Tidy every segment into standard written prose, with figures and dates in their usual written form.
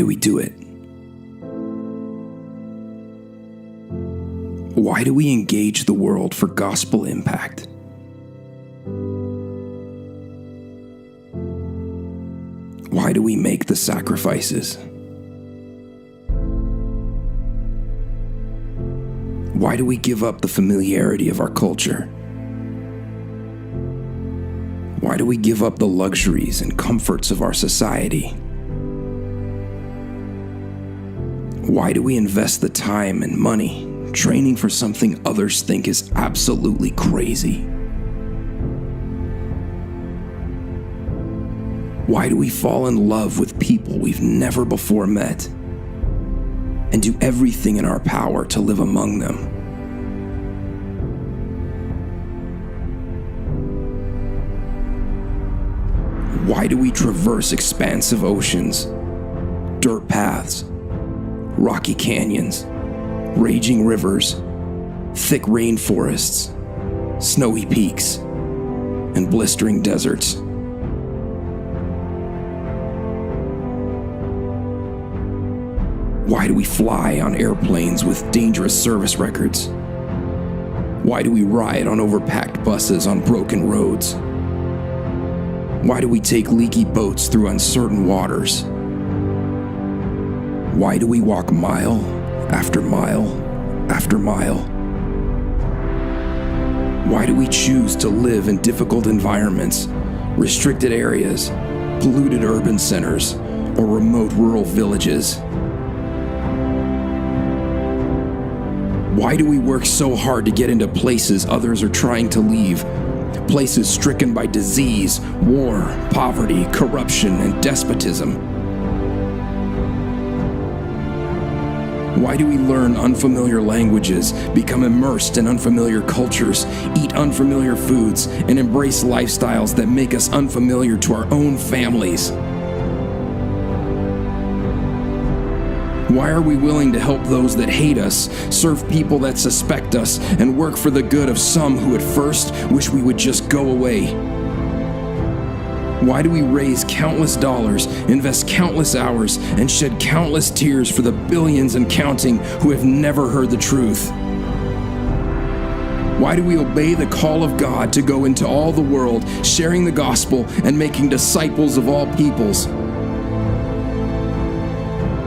do we do it? Why do we engage the world for gospel impact? Why do we make the sacrifices? Why do we give up the familiarity of our culture? Why do we give up the luxuries and comforts of our society? Why do we invest the time and money training for something others think is absolutely crazy? Why do we fall in love with people we've never before met and do everything in our power to live among them? Why do we traverse expansive oceans, dirt paths, rocky canyons, raging rivers, thick rainforests, snowy peaks, and blistering deserts? Why do we fly on airplanes with dangerous service records? Why do we ride on overpacked buses on broken roads? Why do we take leaky boats through uncertain waters? Why do we walk mile after mile after mile? Why do we choose to live in difficult environments, restricted areas, polluted urban centers, or remote rural villages? Why do we work so hard to get into places others are trying to leave? Places stricken by disease, war, poverty, corruption, and despotism? Why do we learn unfamiliar languages, become immersed in unfamiliar cultures, eat unfamiliar foods, and embrace lifestyles that make us unfamiliar to our own families? Why are we willing to help those that hate us, serve people that suspect us, and work for the good of some who at first wish we would just go away? Why do we raise countless dollars, invest countless hours, and shed countless tears for the billions and counting who have never heard the truth? Why do we obey the call of God to go into all the world, sharing the gospel and making disciples of all peoples?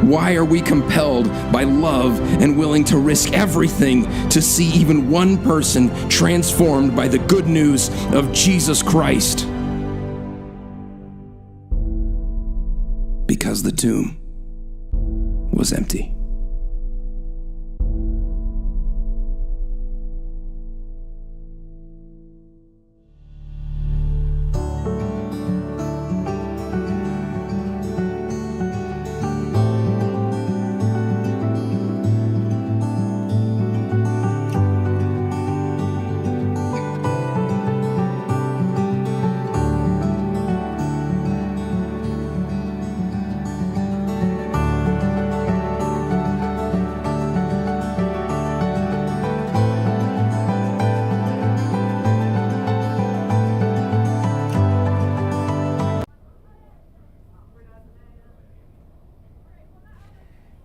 Why are we compelled by love and willing to risk everything to see even one person transformed by the good news of Jesus Christ? Because the tomb was empty.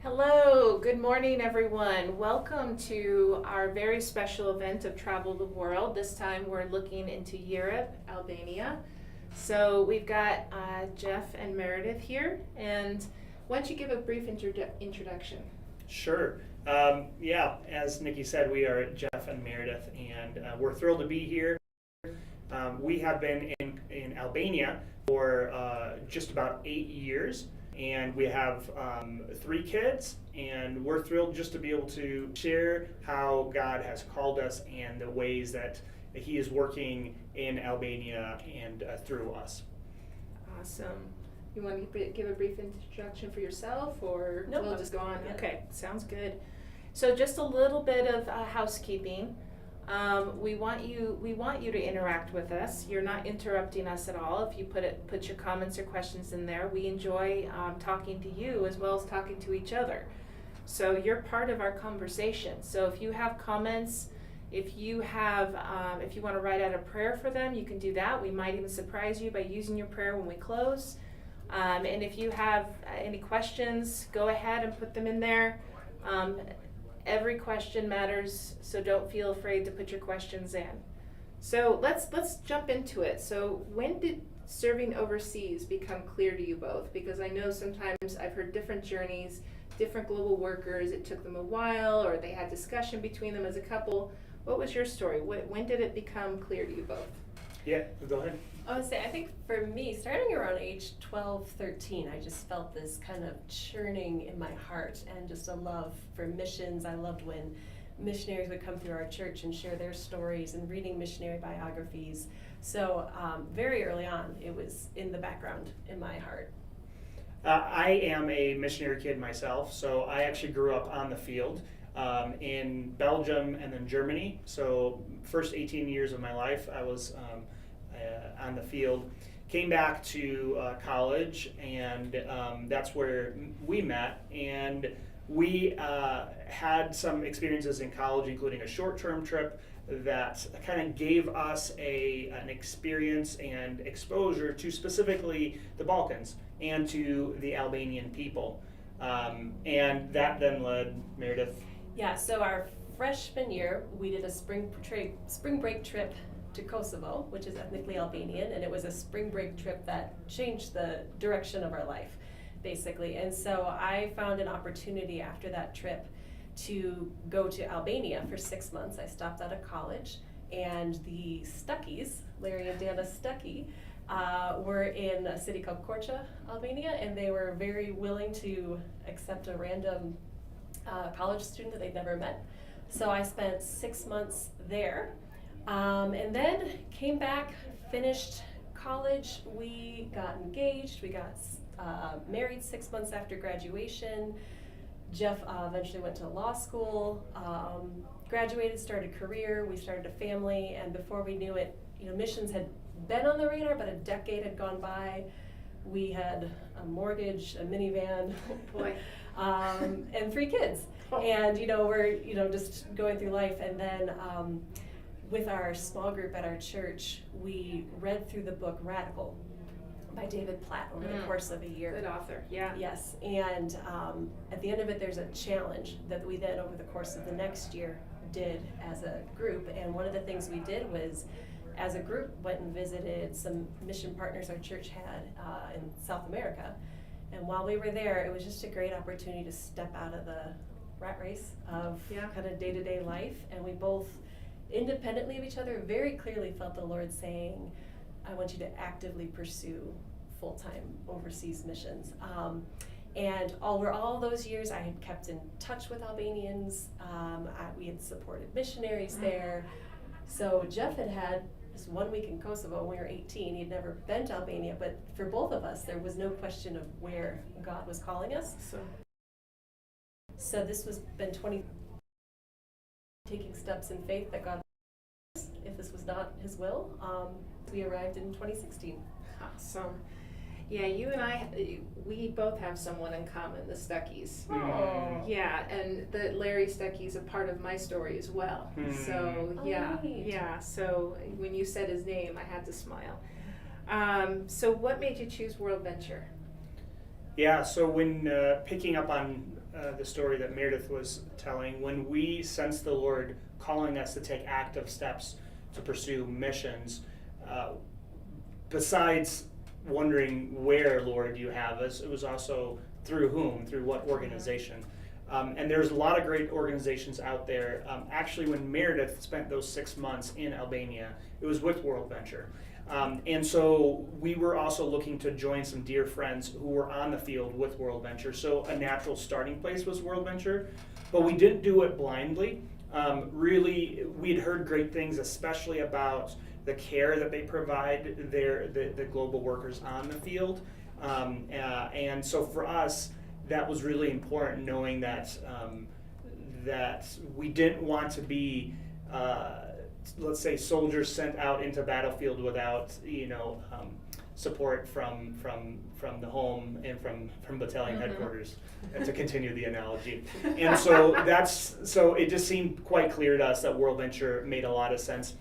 Hello, good morning everyone. Welcome to our very special event of Travel the World. This time we're looking into Europe, Albania. So we've got Jeff and Meredith here, and why don't you give a brief introduction? Sure. As Nikki said, we are Jeff and Meredith, and we're thrilled to be here. We have been in Albania for just about 8 years. And we have 3 kids, and we're thrilled just to be able to share how God has called us and the ways that He is working in Albania and through us. Awesome. You want to give a brief introduction for yourself, or Nope, we'll just go on? yeah. Okay, sounds good. So just a little bit of housekeeping. We want you to interact with us. You're not interrupting us at all. If you put your comments or questions in there, we enjoy talking to you as well as talking to each other. So you're part of our conversation. So if you have comments, if you want to write out a prayer for them, you can do that. We might even surprise you by using your prayer when we close. And if you have any questions, go ahead and put them in there. Every question matters, so don't feel afraid to put your questions in. So let's jump into it. So when did serving overseas become clear to you both? Because I know sometimes I've heard different journeys, different global workers, it took them a while, or they had discussion between them as a couple. What was your story? When did it become clear to you both? Yeah, go ahead. I would say, I think for me, starting around age 12, 13, I just felt this kind of churning in my heart and just a love for missions. I loved when missionaries would come through our church and share their stories and reading missionary biographies. So very early on, it was in the background in my heart. I am a missionary kid myself, so I actually grew up on the field in Belgium and then Germany. So first 18 years of my life, I was on the field. Came back to college, and that's where we met. And we had some experiences in college, including a short-term trip that kind of gave us an experience and exposure to specifically the Balkans and to the Albanian people. And that then led Meredith. Yeah, so our freshman year, we did a spring break trip to Kosovo, which is ethnically Albanian, and it was a spring break trip that changed the direction of our life, basically. And so I found an opportunity after that trip to go to Albania for 6 months. I stopped out of college, and the Stuckies, Larry and Dana Stuckey, were in a city called Korça, Albania, and they were very willing to accept a random college student that they'd never met. So I spent 6 months there. And then came back, finished college, we got engaged, we got married 6 months after graduation. Jeff eventually went to law school, graduated, started a career, we started a family, and before we knew it, missions had been on the radar, but a decade had gone by. We had a mortgage, a minivan, Boy. and 3 kids. And we're just going through life, and then with our small group at our church, we read through the book Radical by David Platt over the course of a year. Good author, yeah. Yes, and at the end of it, there's a challenge that we then, over the course of the next year, did as a group. And one of the things we did was, as a group, went and visited some mission partners our church had in South America. And while we were there, it was just a great opportunity to step out of the rat race of kind of day-to-day life. And we both, independently of each other, very clearly felt the Lord saying, I want you to actively pursue full-time overseas missions. And over all those years, I had kept in touch with Albanians. We had supported missionaries there. So Jeff had this 1 week in Kosovo when we were 18. He'd never been to Albania, but for both of us, there was no question of where God was calling us. So this was been 20, taking steps in faith that God, if this was not His will. We arrived in 2016. Awesome. Yeah, you and I, we both have someone in common, the Stuckies. Oh. Yeah, and the Larry Stuckey's a part of my story as well. So yeah. So when you said his name, I had to smile. So what made you choose WorldVenture? Yeah, so when picking up on the story that Meredith was telling, when we sensed the Lord calling us to take active steps to pursue missions, besides wondering where, Lord, you have us, it was also through whom, through what organization. And there's a lot of great organizations out there. Actually, when Meredith spent those 6 months in Albania, it was with WorldVenture. And so we were also looking to join some dear friends who were on the field with WorldVenture. So a natural starting place was WorldVenture, but we didn't do it blindly. Really, we'd heard great things, especially about the care that they provide the global workers on the field. And so for us, that was really important, knowing that that we didn't want to be let's say soldiers sent out into battlefield without support from the home and from battalion headquarters, to continue the analogy. And so it just seemed quite clear to us that WorldVenture made a lot of sense.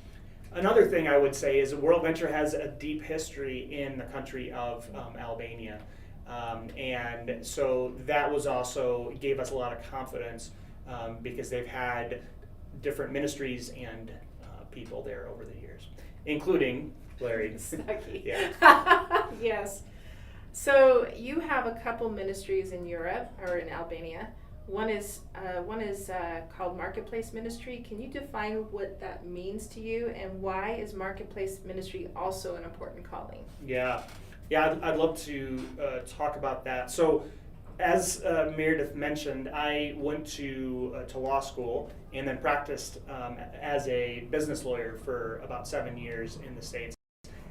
Another thing I would say is that WorldVenture has a deep history in the country of Albania. And so that was also gave us a lot of confidence because they've had different ministries and people there over the years, including Larry. Stucky. Yeah. Yes. So you have a couple ministries in Europe or in Albania. One is called Marketplace Ministry. Can you define what that means to you, and why is Marketplace Ministry also an important calling? Yeah, I'd love to talk about that. So, as Meredith mentioned, I went to law school and then practiced as a business lawyer for about 7 years in the States,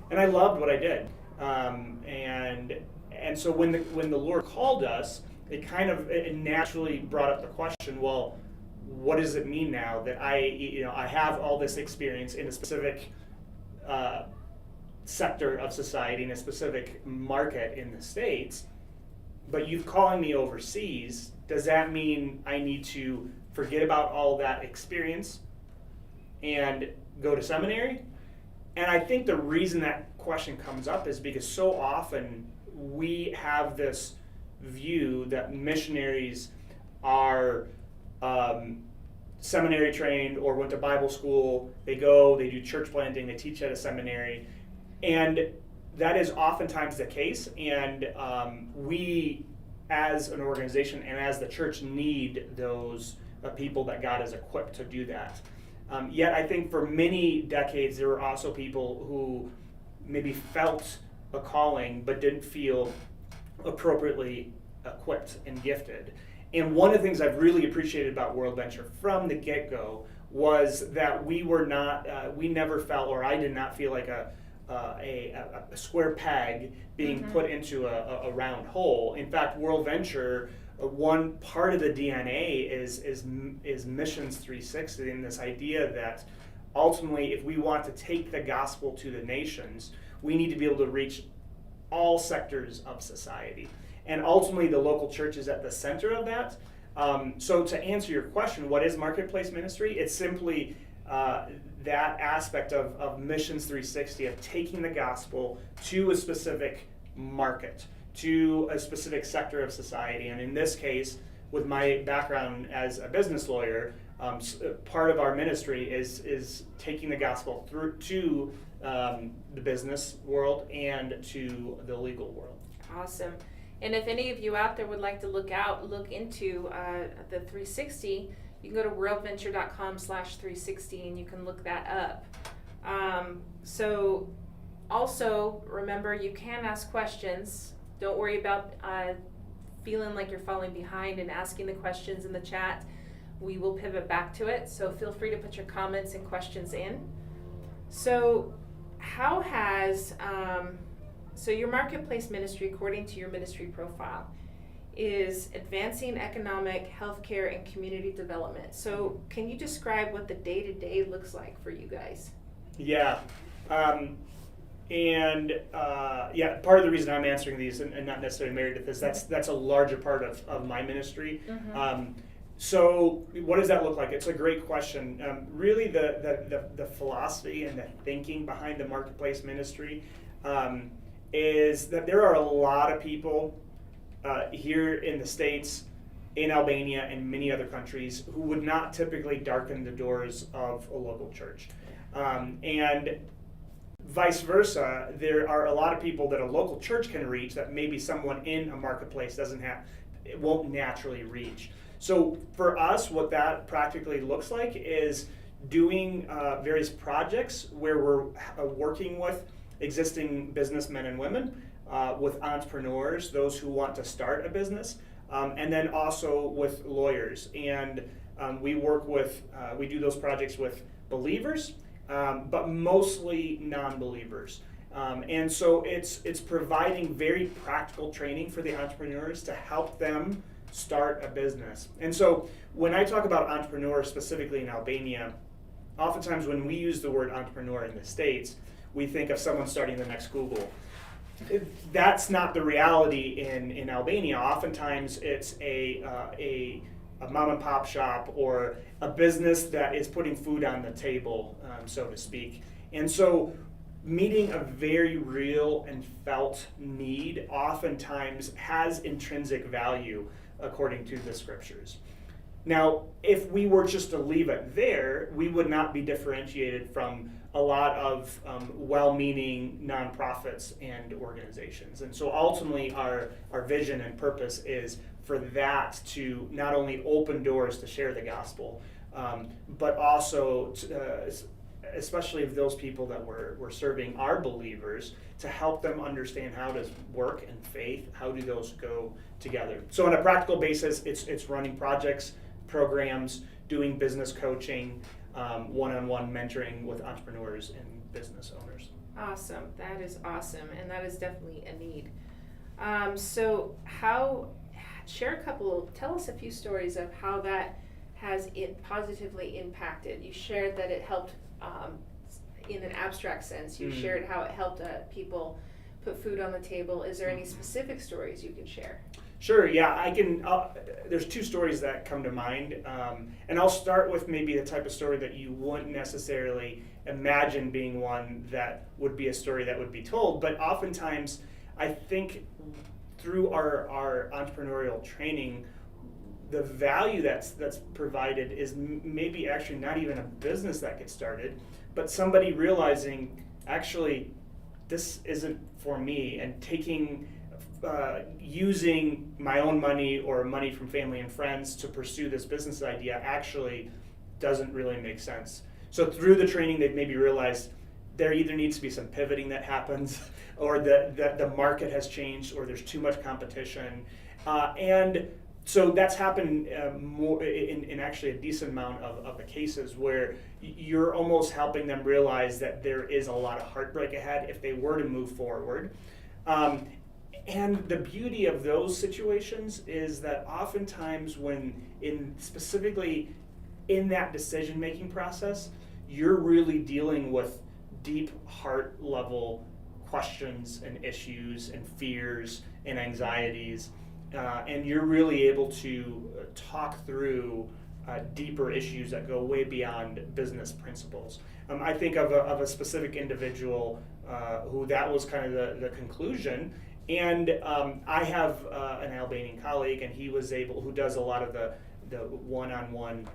and I loved what I did. And so when the Lord called us, it naturally brought up the question, well, what does it mean now that I have all this experience in a specific sector of society, in a specific market in the States, but you've calling me overseas? Does that mean I need to forget about all that experience and go to seminary? And I think the reason that question comes up is because so often we have this view that missionaries are seminary trained or went to Bible school. They do church planting, they teach at a seminary, and that is oftentimes the case. And we, as an organization and as the church, need those people that God has equipped to do that. Yet I think for many decades there were also people who maybe felt a calling but didn't feel appropriately equipped and gifted. And one of the things I've really appreciated about WorldVenture from the get-go was that we never felt, or I did not feel like a square peg being put into a round hole. In fact, WorldVenture, one part of the DNA is Missions 360, and this idea that ultimately, if we want to take the gospel to the nations, we need to be able to reach all sectors of society. And ultimately, the local church is at the center of that. So to answer your question, what is Marketplace Ministry? It's simply that aspect of Missions 360, of taking the gospel to a specific market, to a specific sector of society. And in this case, with my background as a business lawyer, part of our ministry is taking the gospel through to the business world and to the legal world. Awesome. And if any of you out there would like to look into the 360, you can go to worldventure.com/360 and you can look that up. So also remember, you can ask questions. Don't worry about feeling like you're falling behind and asking the questions in the chat. We will pivot back to it, so feel free to put your comments and questions in. So how has so your marketplace ministry, according to your ministry profile, is advancing economic, healthcare, and community development. So can you describe what the day-to-day looks like for you guys? Yeah. Part of the reason I'm answering these and not necessarily Meredith is that's a larger part of my ministry. Mm-hmm. So what does that look like? It's a great question. Really the philosophy and the thinking behind the marketplace ministry is that there are a lot of people here in the States, in Albania, and many other countries who would not typically darken the doors of a local church. And vice versa, there are a lot of people that a local church can reach that maybe someone in a marketplace won't naturally reach. So for us, what that practically looks like is doing various projects where we're working with existing businessmen and women, with entrepreneurs, those who want to start a business, and then also with lawyers. And we do those projects with believers, but mostly non-believers. And so it's providing very practical training for the entrepreneurs to help them start a business. And so when I talk about entrepreneurs specifically in Albania, oftentimes when we use the word entrepreneur in the States, we think of someone starting the next Google. That's not the reality in Albania. Oftentimes it's a mom and pop shop or a business that is putting food on the table, so to speak. And so meeting a very real and felt need oftentimes has intrinsic value according to the scriptures. Now, if we were just to leave it there, we would not be differentiated from a lot of well-meaning nonprofits and organizations. And so ultimately our vision and purpose is for that to not only open doors to share the gospel, but also especially of those people that we're serving are believers, to help them understand how does work and faith, how do those go together. So on a practical basis, it's running projects, programs, doing business coaching, one-on-one mentoring with entrepreneurs and business owners. Awesome. That is awesome. And that is definitely a need. Tell us a few stories of how that has it positively impacted. You shared that it helped in an abstract sense. You shared how it helped people put food on the table. Is there any specific stories you can share? Sure, yeah, I can. There's two stories that come to mind, and I'll start with maybe the type of story that you wouldn't necessarily imagine being one that would be a story that would be told, but oftentimes I think through our entrepreneurial training, the value that's provided is maybe actually not even a business that gets started, but somebody realizing, actually, this isn't for me, and using my own money or money from family and friends to pursue this business idea actually doesn't really make sense. So through the training, they've maybe realized there either needs to be some pivoting that happens, or that the market has changed, or there's too much competition. And so that's happened more in actually a decent amount of the cases, where you're almost helping them realize that there is a lot of heartbreak ahead if they were to move forward. And the beauty of those situations is that oftentimes specifically in that decision-making process, you're really dealing with deep heart level questions and issues and fears and anxieties, and you're really able to talk through deeper issues that go way beyond business principles. I think of a specific individual who that was kind of the conclusion. And I have an Albanian colleague, and who does a lot of the one-on-one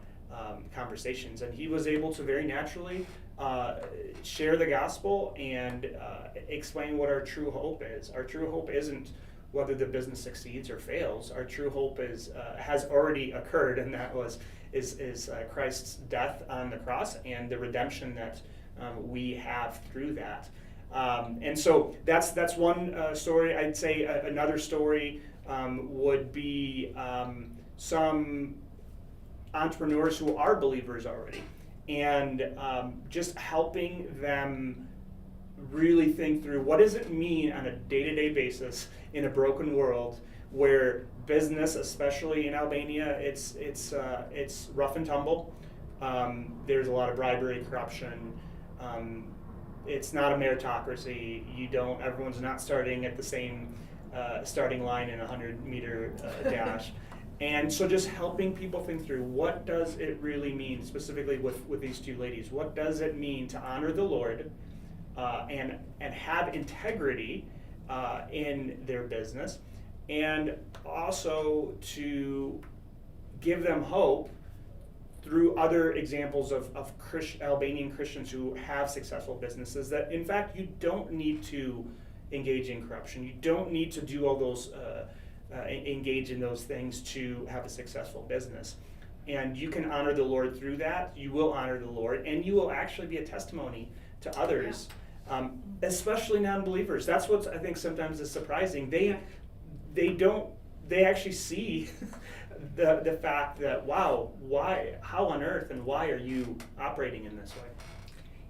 conversations, and he was able to very naturally share the gospel and explain what our true hope is. Our true hope isn't whether the business succeeds or fails. Our true hope has already occurred, and that is Christ's death on the cross and the redemption that we have through that. And so that's one story. I'd say another story would be some entrepreneurs who are believers already, and just helping them really think through, what does it mean on a day-to-day basis in a broken world where business, especially in Albania, it's rough and tumble. There's a lot of bribery, corruption. It's not a meritocracy. Everyone's not starting at the same starting line in a 100-meter dash. And so just helping people think through, what does it really mean, specifically with these two ladies, what does it mean to honor the Lord and have integrity in their business, and also to give them hope through other examples of Albanian Christians who have successful businesses, that in fact you don't need to engage in corruption. You don't need to do all those, engage in those things to have a successful business. And you can honor the Lord through that. You will honor the Lord, and you will actually be a testimony to others, especially non-believers. That's what I think sometimes is surprising. They actually see the fact that, wow, how on earth and why are you operating in this way?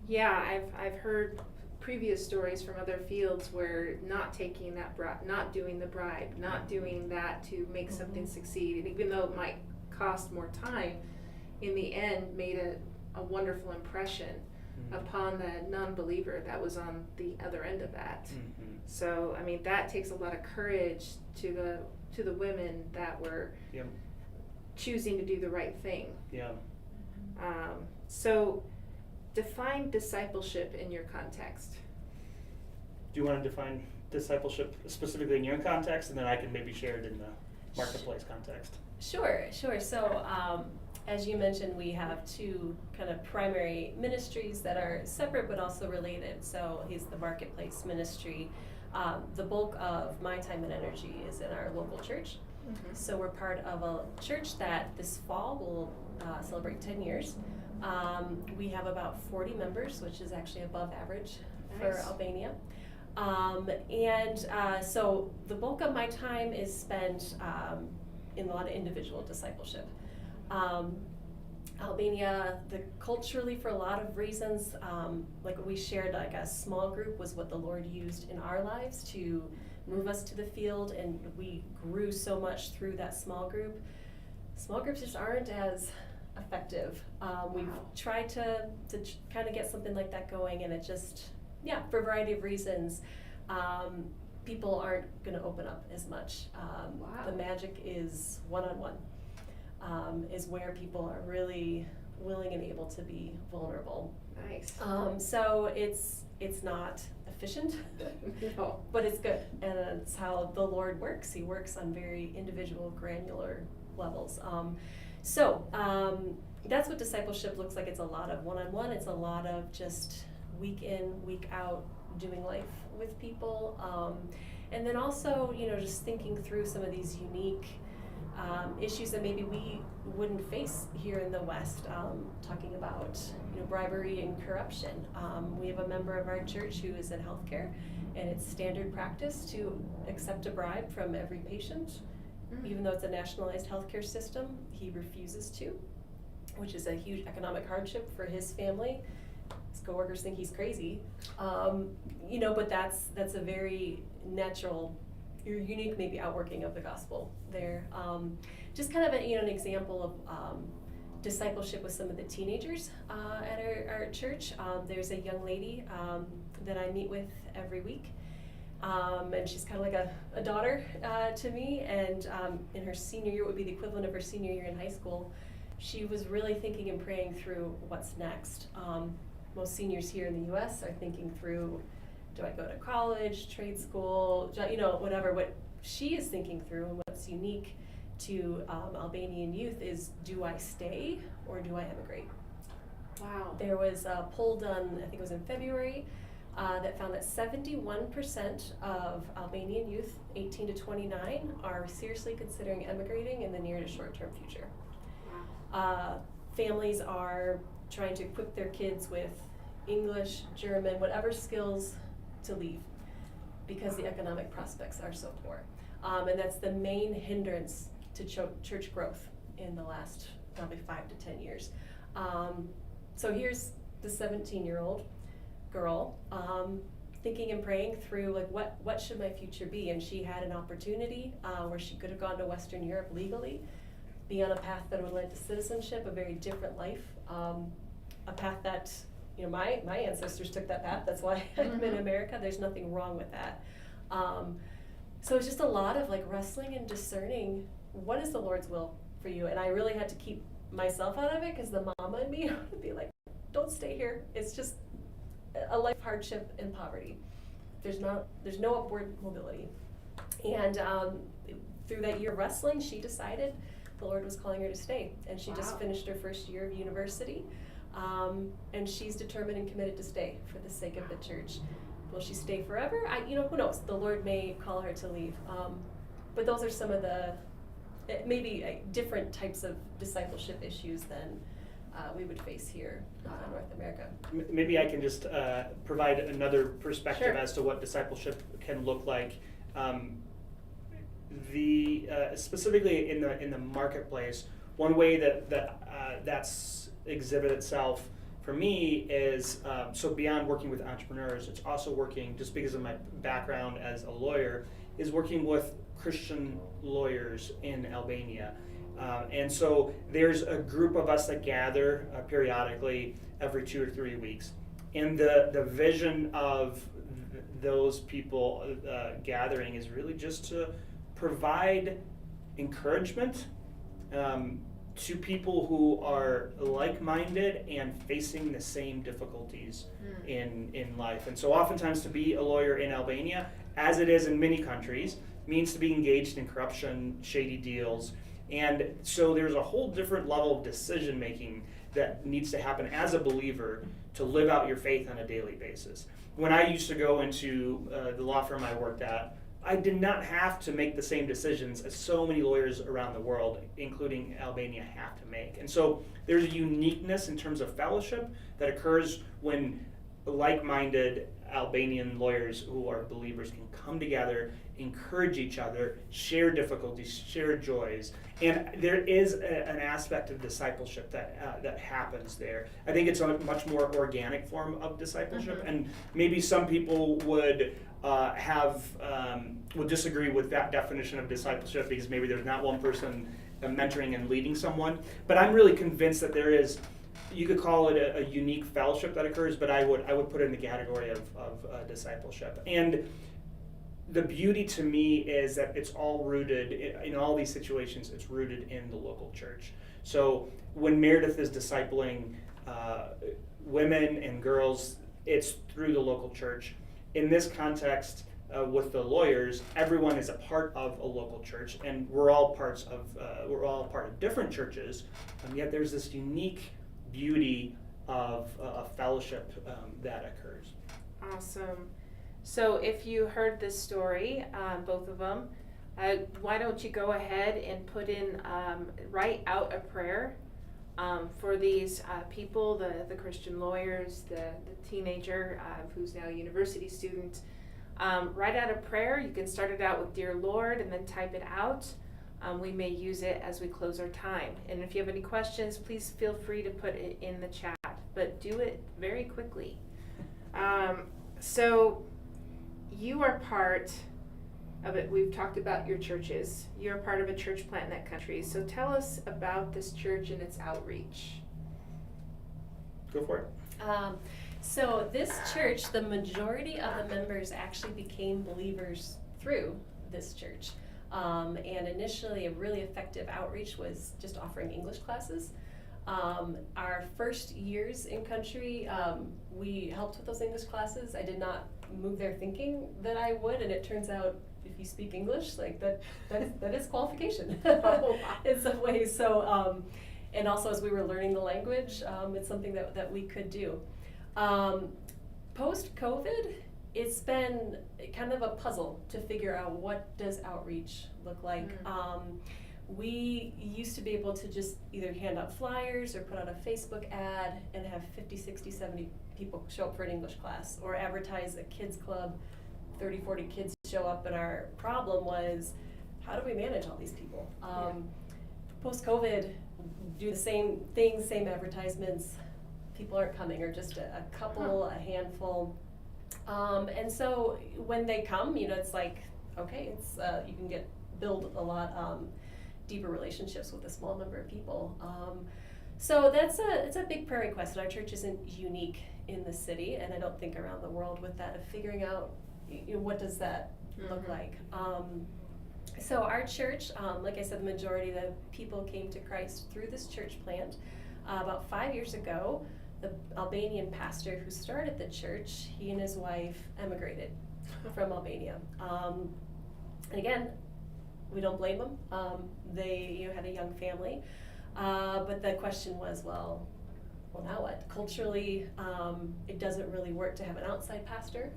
Yeah, I've heard previous stories from other fields where not taking that not doing the bribe, not doing that to make something succeed, and even though it might cost more time, in the end made a wonderful impression upon the non-believer that was on the other end of that. So I mean, that takes a lot of courage to the women that were choosing to do the right thing. So define discipleship in your context. Do you want to define discipleship specifically in your context, and then I can maybe share it in the marketplace context? Sure. So, as you mentioned, we have two kind of primary ministries that are separate but also related. So he's the marketplace ministry. The bulk of my time and energy is in our local church. Mhm. So we're part of a church that this fall will celebrate 10 years. We have about 40 members, which is actually above average for Nice. Albania. So the bulk of my time is spent in a lot of individual discipleship. Albania, culturally, for a lot of reasons, like we shared, like a small group was what the Lord used in our lives to move us to the field, and we grew so much through that small group. Small groups just aren't as effective. We've tried to kind of get something like that going, and it just, for a variety of reasons, people aren't going to open up as much. Wow. The magic is one-on-one, is where people are really willing and able to be vulnerable. Nice. So it's not efficient, No. but it's good, and it's how the Lord works. He works on very individual, granular levels. That's what discipleship looks like. It's a lot of one-on-one. It's a lot of just week in, week out, doing life with people, and then also, just thinking through some of these unique issues that maybe we wouldn't face here in the West, talking about bribery and corruption. We have a member of our church who is in healthcare, and it's standard practice to accept a bribe from every patient. Even though it's a nationalized healthcare system, he refuses to, which is a huge economic hardship for his family. His coworkers think he's crazy, but that's a very natural, unique maybe outworking of the gospel there. Just kind of an example of discipleship with some of the teenagers at our church. There's a young lady that I meet with every week. And she's kind of like a daughter to me, and in her senior year, it would be the equivalent of her senior year in high school, she was really thinking and praying through what's next. Most seniors here in the U.S. are thinking through, do I go to college, trade school, whatever. What she is thinking through, and what's unique to Albanian youth, is, do I stay or do I emigrate? Wow. There was a poll done, I think it was in February, that found that 71% of Albanian youth 18 to 29 are seriously considering emigrating in the near to short-term future. Wow. Families are trying to equip their kids with English, German, whatever skills to leave, because the economic prospects are so poor. And that's the main hindrance to church growth in the last probably 5 to 10 years. So here's the 17-year-old girl thinking and praying through, like, what should my future be? And she had an opportunity where she could have gone to Western Europe legally, be on a path that would lead to citizenship, a very different life, a path that, my ancestors took that path. That's why I'm in America. There's nothing wrong with that. So it's just a lot of wrestling and discerning what is the Lord's will for you. And I really had to keep myself out of it, because the mama in me would be like, don't stay here. It's just a life hardship and poverty. There's no upward mobility. And through that year of wrestling, she decided the Lord was calling her to stay. And she just finished her first year of university. And she's determined and committed to stay for the sake of the church. Will she stay forever? Who knows? The Lord may call her to leave. But those are some of the maybe different types of discipleship issues than we would face here in North America. Maybe I can just provide another perspective Sure. as to what discipleship can look like. Specifically in the marketplace, one way that's exhibited itself for me is, so beyond working with entrepreneurs, it's also working, just because of my background as a lawyer, is working with Christian lawyers in Albania. And so there's a group of us that gather periodically every 2 or 3 weeks. And the vision of those people gathering is really just to provide encouragement, to people who are like-minded and facing the same difficulties in life. And so oftentimes to be a lawyer in Albania, as it is in many countries, means to be engaged in corruption, shady deals. And so there's a whole different level of decision making that needs to happen as a believer to live out your faith on a daily basis. When I used to go into the law firm I worked at, I did not have to make the same decisions as so many lawyers around the world, including Albania, have to make. And so there's a uniqueness in terms of fellowship that occurs when like-minded Albanian lawyers who are believers can come together, encourage each other, share difficulties, share joys. And there is an aspect of discipleship that happens there. I think it's a much more organic form of discipleship, and maybe some people would would disagree with that definition of discipleship because maybe there's not one person mentoring and leading someone. But I'm really convinced that there is. You could call it a unique fellowship that occurs, but I would put it in the category of discipleship. And the beauty to me is that it's all rooted in all these situations. It's rooted in the local church. So when Meredith is discipling women and girls, it's through the local church. In this context, with the lawyers, everyone is a part of a local church, and we're all part of different churches. Yet there's this unique beauty of a fellowship that occurs. Awesome. So if you heard this story, both of them, why don't you go ahead and write out a prayer for these people, the Christian lawyers, the teenager who's now a university student. Write out a prayer. You can start it out with Dear Lord and then type it out. We may use it as we close our time. And if you have any questions, please feel free to put it in the chat, but do it very quickly. So you are part of it. We've talked about your churches. You're part of a church plant in that country. So tell us about this church and its outreach. Go for it. So this church, the majority of the members actually became believers through this church. And initially a really effective outreach was just offering English classes. Our first years in country, we helped with those English classes. I did not move there thinking that I would, and it turns out if you speak English, like that is qualification in some ways. So, and also as we were learning the language, it's something that we could do. Post-COVID, it's been kind of a puzzle to figure out what does outreach look like. We used to be able to just either hand out flyers or put out a Facebook ad and have 50, 60, 70 people show up for an English class, or advertise a kids club, 30, 40 kids show up, and our problem was, how do we manage all these people? Post-COVID, do the same things, same advertisements, people aren't coming, or just a couple, a handful. And so when they come, it's like, okay, it's you can build a lot deeper relationships with a small number of people. So it's a big prayer request, and our church isn't unique in the city, and I don't think around the world with that, of figuring out what does that look like. So our church, like I said, the majority of the people came to Christ through this church plant. About 5 years ago, the Albanian pastor who started the church, he and his wife emigrated from Albania. And again, we don't blame them. They had a young family. But the question was, well, now what? Culturally, it doesn't really work to have an outside pastor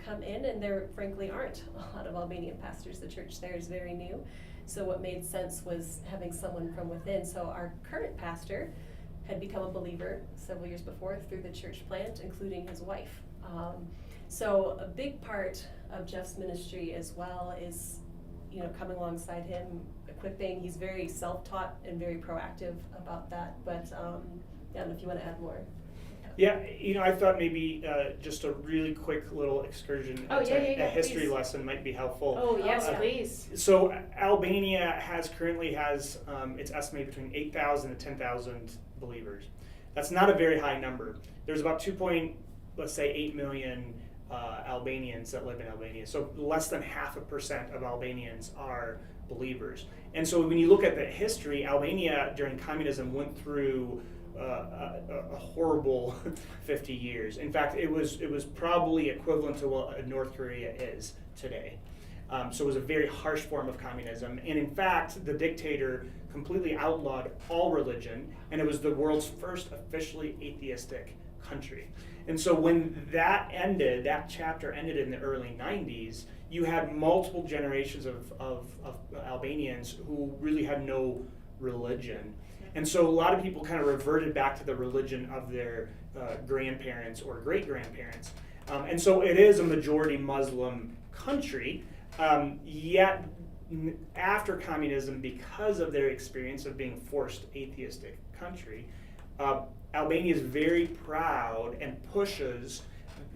come in, and there frankly aren't a lot of Albanian pastors. The church there is very new. So what made sense was having someone from within. So our current pastor had become a believer several years before through the church plant, including his wife. So a big part of Jeff's ministry as well is, coming alongside him, equipping. He's very self-taught and very proactive about that. But I don't know if you want to add more. Yeah, I thought maybe just a really quick little excursion into a history lesson might be helpful. Oh, yes, please. So Albania currently has it's estimated between 8,000 to 10,000 believers. That's not a very high number. There's about 8 million Albanians that live in Albania. So less than 0.5% of Albanians are believers. And so when you look at the history, Albania during communism went through a horrible 50 years. In fact, it was probably equivalent to what North Korea is today. So it was a very harsh form of communism. And in fact, the dictator completely outlawed all religion, and it was the world's first officially atheistic country. And so when that ended, that chapter ended in the early 90s, you had multiple generations of Albanians who really had no religion. And so a lot of people kind of reverted back to the religion of their grandparents or great-grandparents. And so it is a majority Muslim country, yet after communism, because of their experience of being forced atheistic country, Albania is very proud and pushes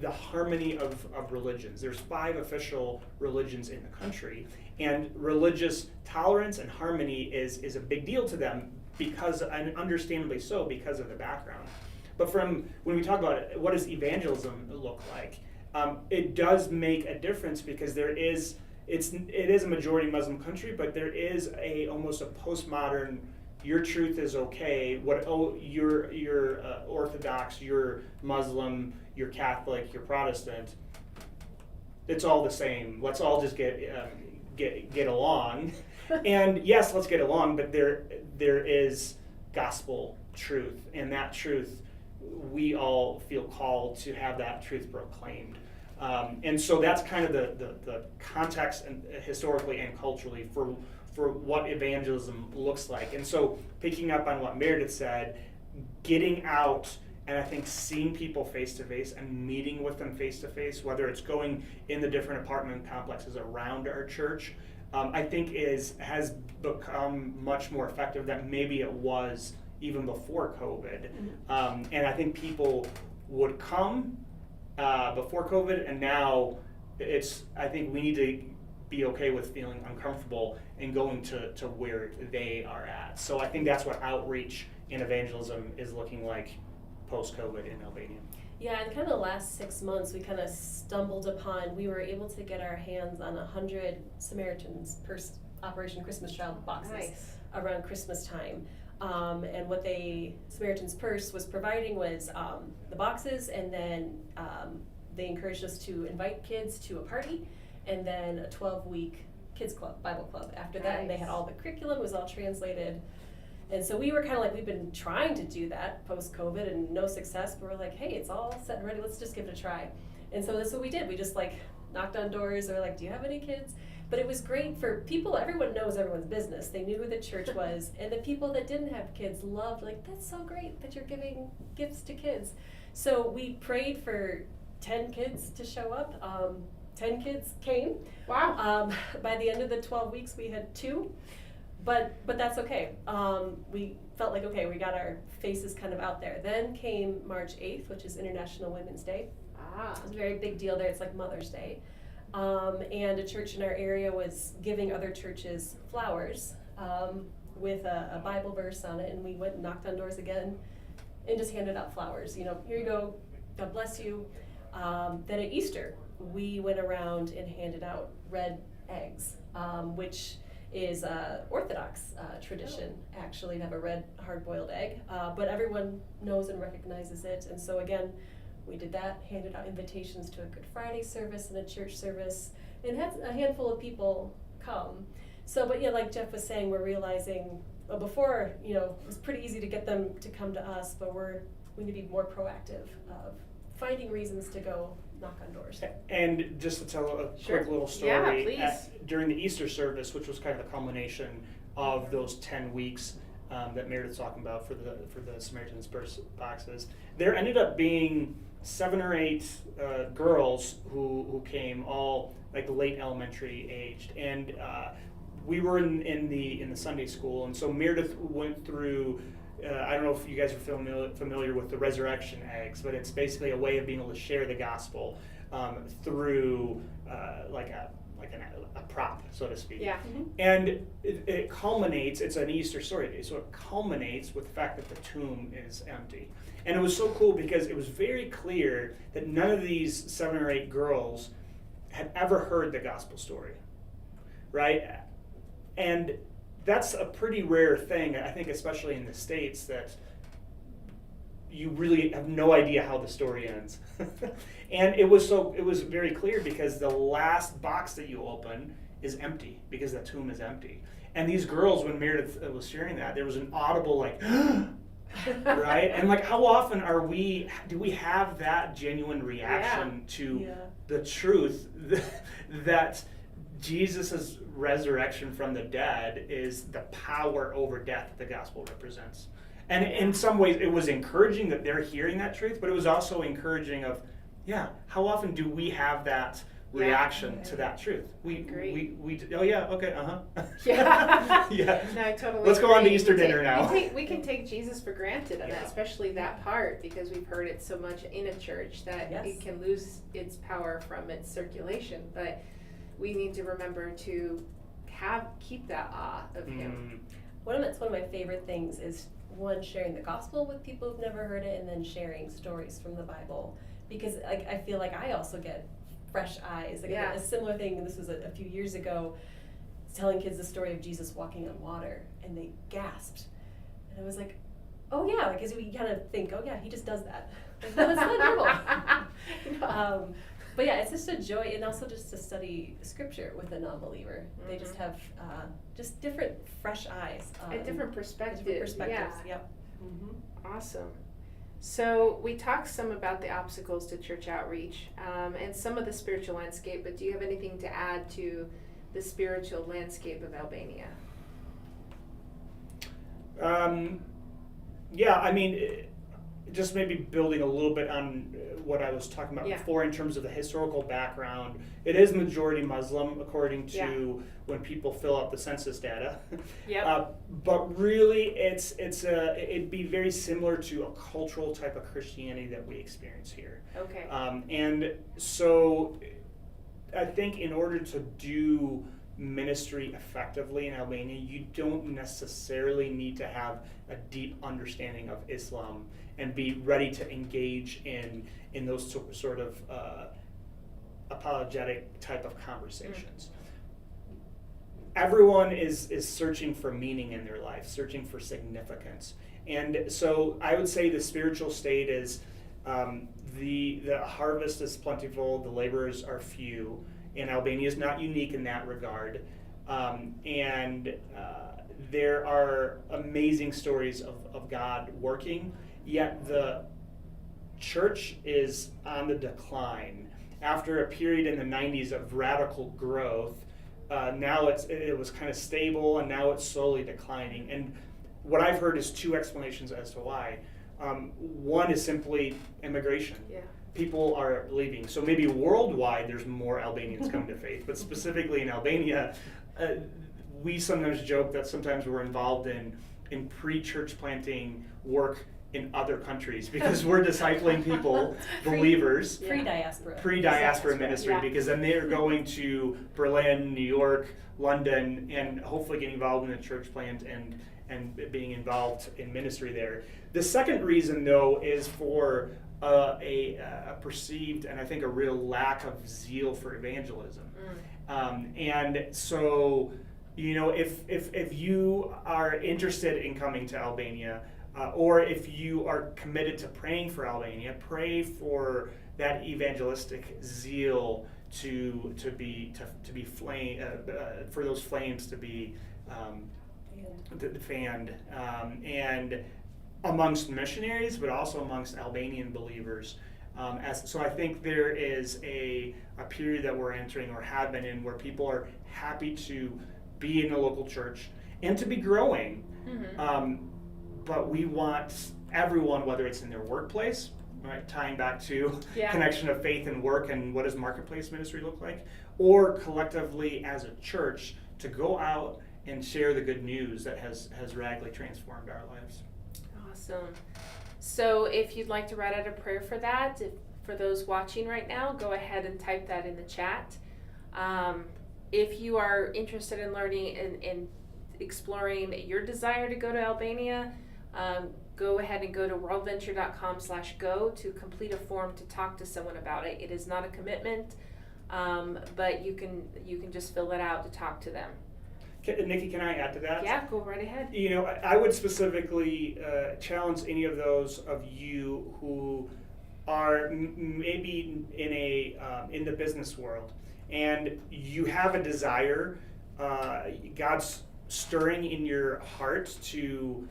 the harmony of religions. There's 5 official religions in the country, and religious tolerance and harmony is a big deal to them, because, and understandably so, because of the background. But from when we talk about it, what does evangelism look like? It does make a difference, because it is a majority Muslim country, but there is almost a postmodern, your truth is okay. You're Orthodox, you're Muslim, you're Catholic, you're Protestant. It's all the same. Let's all just get along. And yes, let's get along, but there is gospel truth, and that truth, we all feel called to have that truth proclaimed. And so that's kind of the context, and historically and culturally, for what evangelism looks like. And so picking up on what Meredith said, getting out and I think seeing people face to face and meeting with them face to face, whether it's going in the different apartment complexes around our church, I think has become much more effective than maybe it was even before COVID. And I think people would come before COVID, and now I think we need to be okay with feeling uncomfortable and going to where they are at. So I think that's what outreach and evangelism is looking like post-COVID in Albania. Yeah, and kind of the last 6 months, we kind of stumbled upon, we were able to get our hands on 100 Samaritan's Purse Operation Christmas Child boxes around Christmas time. And what Samaritan's Purse was providing was the boxes, and then they encouraged us to invite kids to a party, and then a 12-week kids club, Bible club after that, and they had all the curriculum, it was all translated. And so we were kind of like, we've been trying to do that post-COVID and no success, but we're like, hey, it's all set and ready, let's just give it a try. And so that's what we did. We just like knocked on doors, or like, do you have any kids? But it was great for people, everyone knows everyone's business. They knew who the church was. And the people that didn't have kids loved, like, that's so great that you're giving gifts to kids. So we prayed for 10 kids to show up. 10 kids came. Wow. By the end of the 12 weeks, we had 2. But that's okay. We felt like, okay, we got our faces kind of out there. Then came March 8th, which is International Women's Day. It's a very big deal there. It's like Mother's Day. And a church in our area was giving other churches flowers with a Bible verse on it. And we went and knocked on doors again and just handed out flowers. You know, here you go, God bless you. Then at Easter, we went around and handed out red eggs, which is Orthodox tradition, actually, to have a red hard-boiled egg. But everyone knows and recognizes it. And so again, we did that, handed out invitations to a Good Friday service and a church service, and had a handful of people come. So, but yeah, like Jeff was saying, we're realizing, well, before, you know, it was pretty easy to get them to come to us, but we need to be more proactive of finding reasons to go knock on doors. And just to tell a quick little story, Yeah, please. During the Easter service, which was kind of the culmination of those 10 weeks that Meredith's talking about for the Samaritan's Purse boxes, there ended up being 7 or 8 girls who came, all like late elementary aged, and we were in the Sunday school, and so Meredith went through. I don't know if you guys are familiar with the resurrection eggs, but it's basically a way of being able to share the gospel through like a prop, so to speak. Yeah. And it culminates. It's an Easter story day, so it culminates with the fact that the tomb is empty. And it was so cool because it was very clear that none of these 7 or 8 girls had ever heard the gospel story, right? And that's a pretty rare thing, I think, especially in the States, that you really have no idea how the story ends. And it was very clear, because the last box that you open is empty, because the tomb is empty. And these girls, when Meredith was sharing that, there was an audible like, right? And like, how often do we have that genuine reaction to the truth that Jesus' resurrection from the dead is the power over death that the gospel represents? And in some ways, it was encouraging that they're hearing that truth, but it was also encouraging of, how often do we have that reaction to that truth? We oh yeah, okay, Yeah. yeah. No, I totally Let's go on to agree. Easter dinner now. We can take Jesus for granted, and especially that part, because we've heard it so much in a church that it can lose its power from its circulation. But we need to remember to keep that awe of him. One of my favorite things is, one, sharing the gospel with people who've never heard it, and then sharing stories from the Bible, because I feel like I also get fresh eyes. Like a similar thing, this was a few years ago, telling kids the story of Jesus walking on water, and they gasped. And I was like, oh yeah, because we kind of think, oh yeah, he just does that. Like, no, it's not normal. But yeah, it's just a joy, and also just to study scripture with a non-believer. They just have just different fresh eyes. A different perspective. Different perspectives, yep. Awesome. So we talked some about the obstacles to church outreach and some of the spiritual landscape, but do you have anything to add to the spiritual landscape of Albania? Just maybe building a little bit on what I was talking about before in terms of the historical background. It is majority Muslim, according to when people fill out the census data. But really, it'd be very similar to a cultural type of Christianity that we experience here. Okay. And so I think in order to do ministry effectively in Albania, you don't necessarily need to have a deep understanding of Islam and be ready to engage in those sort of apologetic type of conversations. Everyone is searching for meaning in their life, searching for significance. And so I would say the spiritual state is the harvest is plentiful, the laborers are few, and Albania is not unique in that regard. There are amazing stories of God working, yet the church is on the decline. After a period in the 90s of radical growth, now it was kind of stable, and now it's slowly declining. And what I've heard is two explanations as to why. One is simply immigration. People are leaving. So maybe worldwide there's more Albanians coming to faith, but specifically in Albania, we sometimes joke that sometimes we're involved in pre-church planting work in other countries, because we're discipling people, believers, pre-diaspora ministry, because then they're going to Berlin, New York, London, and hopefully getting involved in the church plant and being involved in ministry there. The second reason, though, is for a perceived, and I think a real lack of zeal for evangelism. And so, if you are interested in coming to Albania, or if you are committed to praying for Albania, pray for that evangelistic zeal to be flame, for those flames to be fanned, and amongst missionaries, but also amongst Albanian believers. So I think there is a period that we're entering, or have been in, where people are happy to be in the local church and to be growing. But we want everyone, whether it's in their workplace, right, tying back to connection of faith and work, and what does marketplace ministry look like, or collectively as a church, to go out and share the good news that has radically transformed our lives. Awesome. So if you'd like to write out a prayer for that, for those watching right now, go ahead and type that in the chat. If you are interested in learning and exploring your desire to go to Albania, go ahead and go to worldventure.com/go to complete a form to talk to someone about it. It is not a commitment, but you can just fill it out to talk to them. Nikki, can I add to that? Yeah, go right ahead. You know, I would specifically challenge any of those of you who are maybe in the business world, and you have a desire. God's stirring in your heart to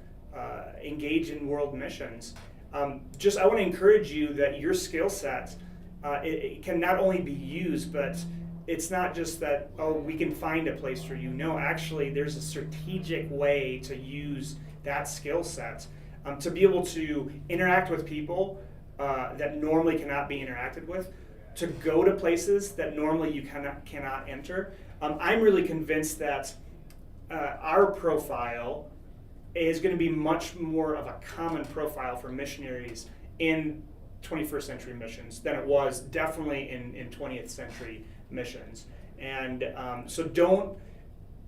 engage in world missions. I want to encourage you that your skill set it can not only be used, but it's not just that, oh, we can find a place for you. No, actually, there's a strategic way to use that skill set to be able to interact with people that normally cannot be interacted with, to go to places that normally you cannot enter. I'm really convinced that our profile is going to be much more of a common profile for missionaries in 21st century missions than it was definitely in 20th century missions. And so don't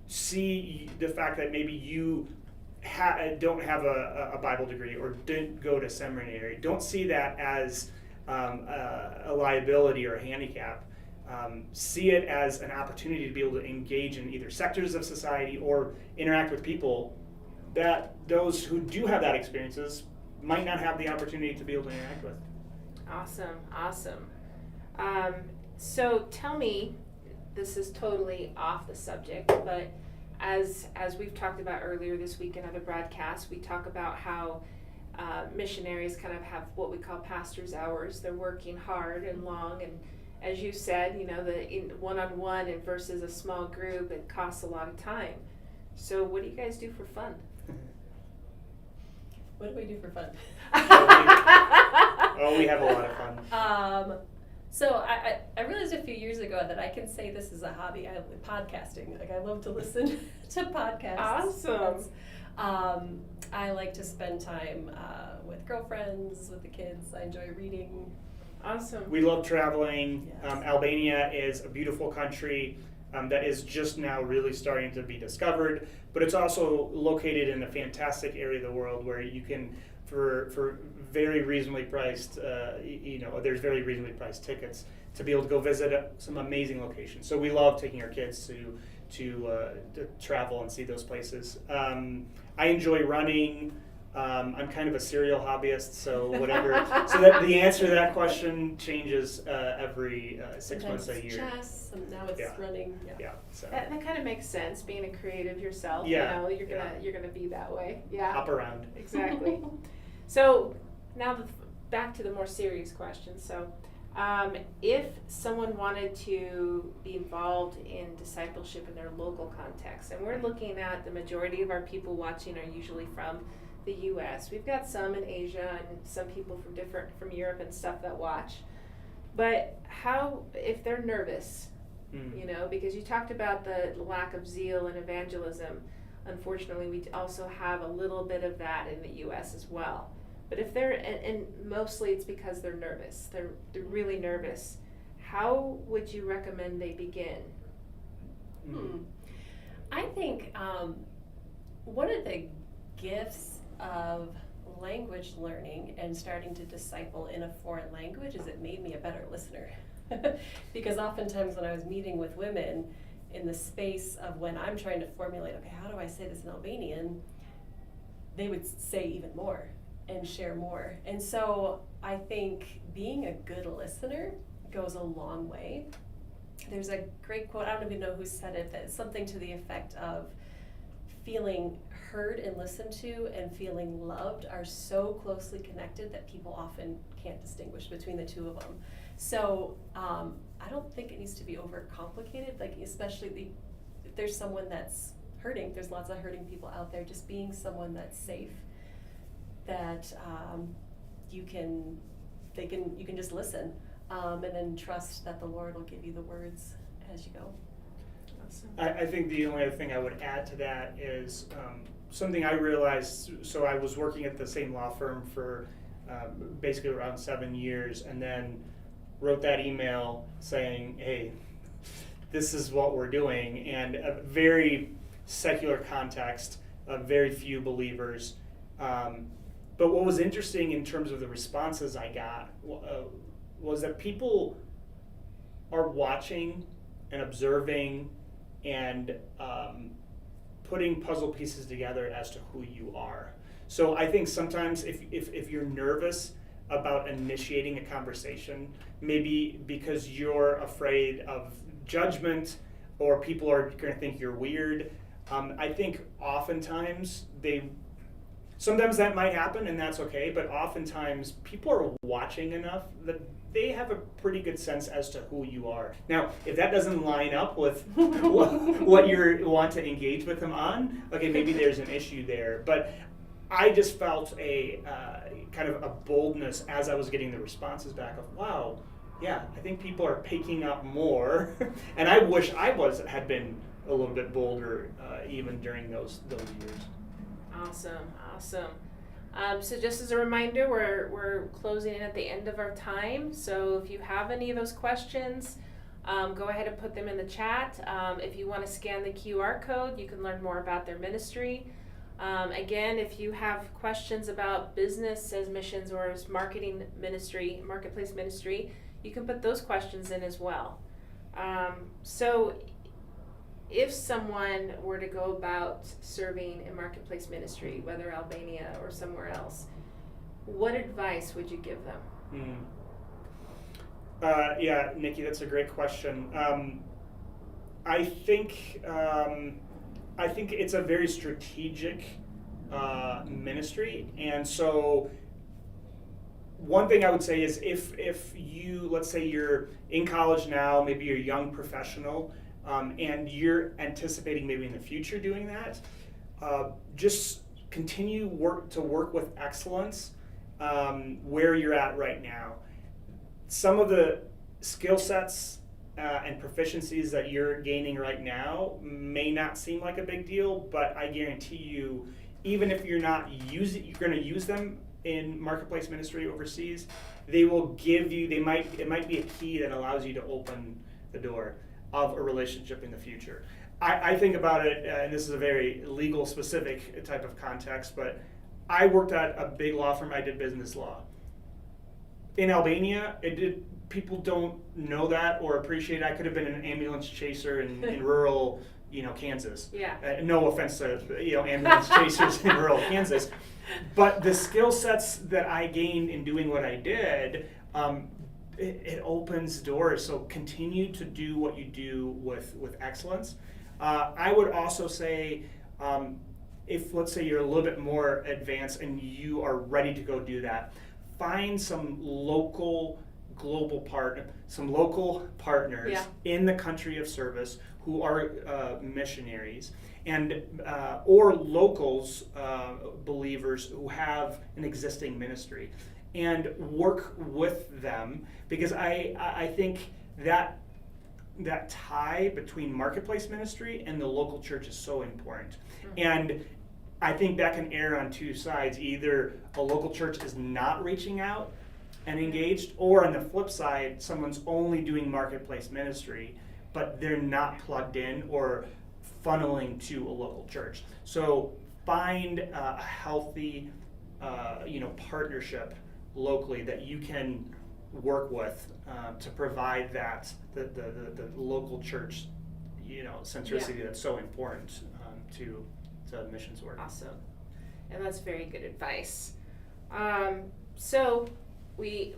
see the fact that maybe you don't have a Bible degree or didn't go to seminary. Don't see that as a liability or a handicap. See it as an opportunity to be able to engage in either sectors of society or interact with people that those who do have that experiences might not have the opportunity to be able to interact with. Awesome. So tell me, this is totally off the subject, but as we've talked about earlier this week in other broadcasts, we talk about how missionaries kind of have what we call pastor's hours. They're working hard and long, and as you said, you know, in one-on-one and versus a small group, it costs a lot of time. So what do you guys do for fun? What do we do for fun? We have a lot of fun. So I realized a few years ago that I can say this is a hobby. I love podcasting. Like, I love to listen to podcasts. Awesome. I like to spend time with girlfriends, with the kids. I enjoy reading. Awesome. We love traveling. Yes. Albania is a beautiful country that is just now really starting to be discovered, but it's also located in a fantastic area of the world where you can, for very reasonably priced, there's very reasonably priced tickets to be able to go visit some amazing locations. So we love taking our kids to travel and see those places. I enjoy running. I'm kind of a serial hobbyist, so whatever. So that the answer to that question changes every 6 months, a year. Chess, and now it's running. Yeah. So That kind of makes sense. Being a creative yourself, Yeah, you know, you're gonna be that way. Yeah. hop around. Exactly. So now back to the more serious question. So, if someone wanted to be involved in discipleship in their local context, and we're looking at the majority of our people watching are usually from the U.S. We've got some in Asia and some people from Europe and stuff that watch. But how, if they're nervous, you know, because you talked about the lack of zeal and evangelism. Unfortunately, we also have a little bit of that in the U.S. as well. But if they're, and mostly it's because they're nervous, they're really nervous, how would you recommend they begin? I think one of the gifts of language learning and starting to disciple in a foreign language is it made me a better listener. Because oftentimes when I was meeting with women in the space of when I'm trying to formulate, okay, how do I say this in Albanian, they would say even more and share more. And so I think being a good listener goes a long way. There's a great quote, I don't even know who said it, but it's something to the effect of feeling heard and listened to and feeling loved are so closely connected that people often can't distinguish between the two of them. So I don't think it needs to be overcomplicated, like especially if there's someone that's hurting, there's lots of hurting people out there, just being someone that's safe, that you can just listen and then trust that the Lord will give you the words as you go. Awesome. I think the only other thing I would add to that is something I realized. So I was working at the same law firm for basically around 7 years, and then wrote that email saying, hey, this is what we're doing, and a very secular context, very few believers. But what was interesting in terms of the responses I got was that people are watching and observing and putting puzzle pieces together as to who you are. So I think sometimes if you're nervous about initiating a conversation, maybe because you're afraid of judgment or people are going to think you're weird, I think oftentimes sometimes that might happen and that's okay, but oftentimes people are watching enough that they have a pretty good sense as to who you are. Now, if that doesn't line up with what you want to engage with them on, okay, maybe there's an issue there. But I just felt a kind of a boldness as I was getting the responses back of, wow, yeah, I think people are picking up more. And I wish I had been a little bit bolder even during those years. Awesome. So just as a reminder, we're closing in at the end of our time. So if you have any of those questions, go ahead and put them in the chat. If you want to scan the QR code, you can learn more about their ministry. Again, if you have questions about business as missions or as marketplace ministry, you can put those questions in as well. So if someone were to go about serving in marketplace ministry, whether Albania or somewhere else, what advice would you give them? Yeah, Nikki, that's a great question. I think it's a very strategic ministry, and so one thing I would say is if you, let's say you're in college now, maybe you're a young professional, and you're anticipating maybe in the future doing that, just continue to work with excellence where you're at right now. Some of the skill sets and proficiencies that you're gaining right now may not seem like a big deal, but I guarantee you, even if you're not you're going to use them in marketplace ministry overseas, they will give you, it might be a key that allows you to open the door of a relationship in the future. I think about it, and this is a very legal specific type of context, but I worked at a big law firm. I did business law. In Albania, people don't know that or appreciate it. I could have been an ambulance chaser in rural, Kansas. Yeah. No offense to ambulance chasers in rural Kansas, but the skill sets that I gained in doing what I did, it opens doors. So continue to do what you do with excellence. I would also say, if let's say you're a little bit more advanced and you are ready to go do that, find some local partners in the country of service who are missionaries and or locals, believers who have an existing ministry, and work with them, because I think that tie between marketplace ministry and the local church is so important. Mm-hmm. And I think that can err on two sides. Either a local church is not reaching out and engaged, or on the flip side, someone's only doing marketplace ministry, but they're not plugged in or funneling to a local church. So find a healthy, partnership locally that you can work with to provide that the local church, centricity that's so important to missions work. Awesome, and that's very good advice. So we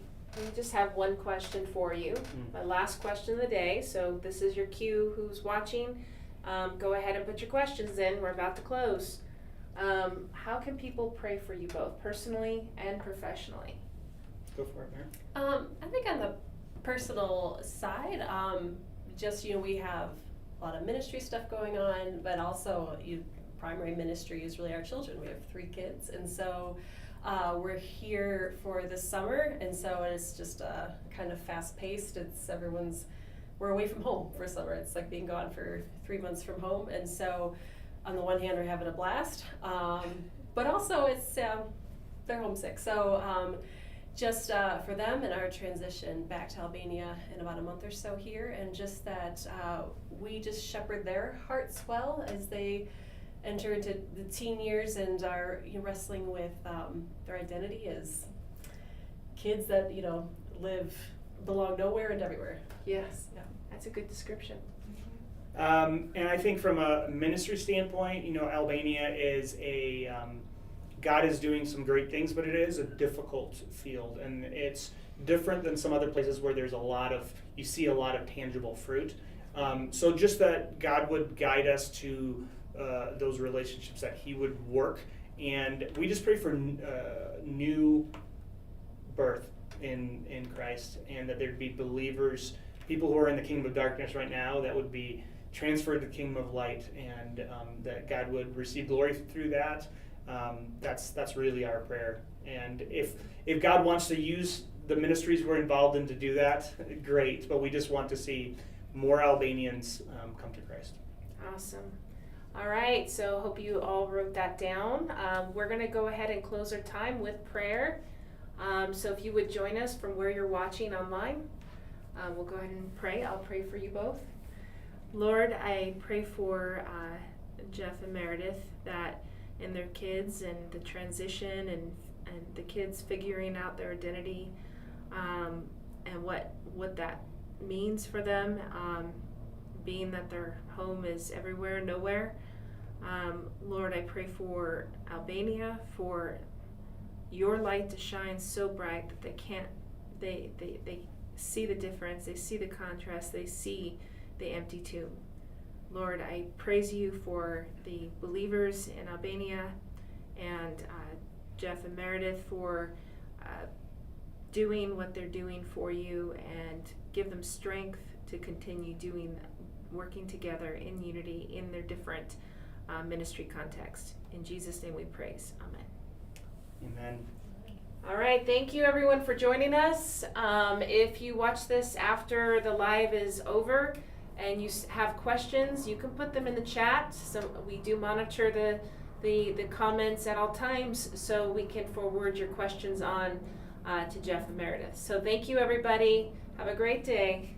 just have one question for you, my last question of the day. So this is your cue. Who's watching? Go ahead and put your questions in. We're about to close. How can people pray for you both personally and professionally? Go for it, Mary. I think on the personal side, we have a lot of ministry stuff going on, but also primary ministry is really our children. We have 3 kids, and so we're here for this summer, and so it's just kind of fast-paced. We're away from home for summer. It's like being gone for 3 months from home, and so on the one hand, we're having a blast, but also it's they're homesick. So just for them and our transition back to Albania in about a month or so here, and just that we just shepherd their hearts well as they enter into the teen years and are wrestling with their identity as kids that belong nowhere and everywhere. Yes, Yeah. that's a good description. And I think from a ministry standpoint, Albania is God is doing some great things, but it is a difficult field, and it's different than some other places where you see a lot of tangible fruit. So just that God would guide us to those relationships, that He would work, and we just pray for new birth in Christ, and that there'd be believers, people who are in the kingdom of darkness right now, that would be transferred to the kingdom of light, and that God would receive glory through that. That's really our prayer. And if God wants to use the ministries we're involved in to do that, great. But we just want to see more Albanians come to Christ. Awesome. All right, so hope you all wrote that down. We're going to go ahead and close our time with prayer. So if you would join us from where you're watching online, we'll go ahead and pray. I'll pray for you both. Lord, I pray for Jeff and Meredith, that in their kids and the transition and the kids figuring out their identity, and what that means for them, being that their home is everywhere, nowhere. Lord, I pray for Albania, for your light to shine so bright that they see the difference, they see the contrast, they see the empty tomb. Lord, I praise you for the believers in Albania, and Jeff and Meredith for doing what they're doing for you, and give them strength to continue working together in unity in their different ministry contexts. In Jesus' name we praise. Amen. Amen. All right, thank you everyone for joining us. If you watch this after the live is over and you have questions, you can put them in the chat. So we do monitor the comments at all times, so we can forward your questions on to Jeff and Meredith. So thank you everybody. Have a great day.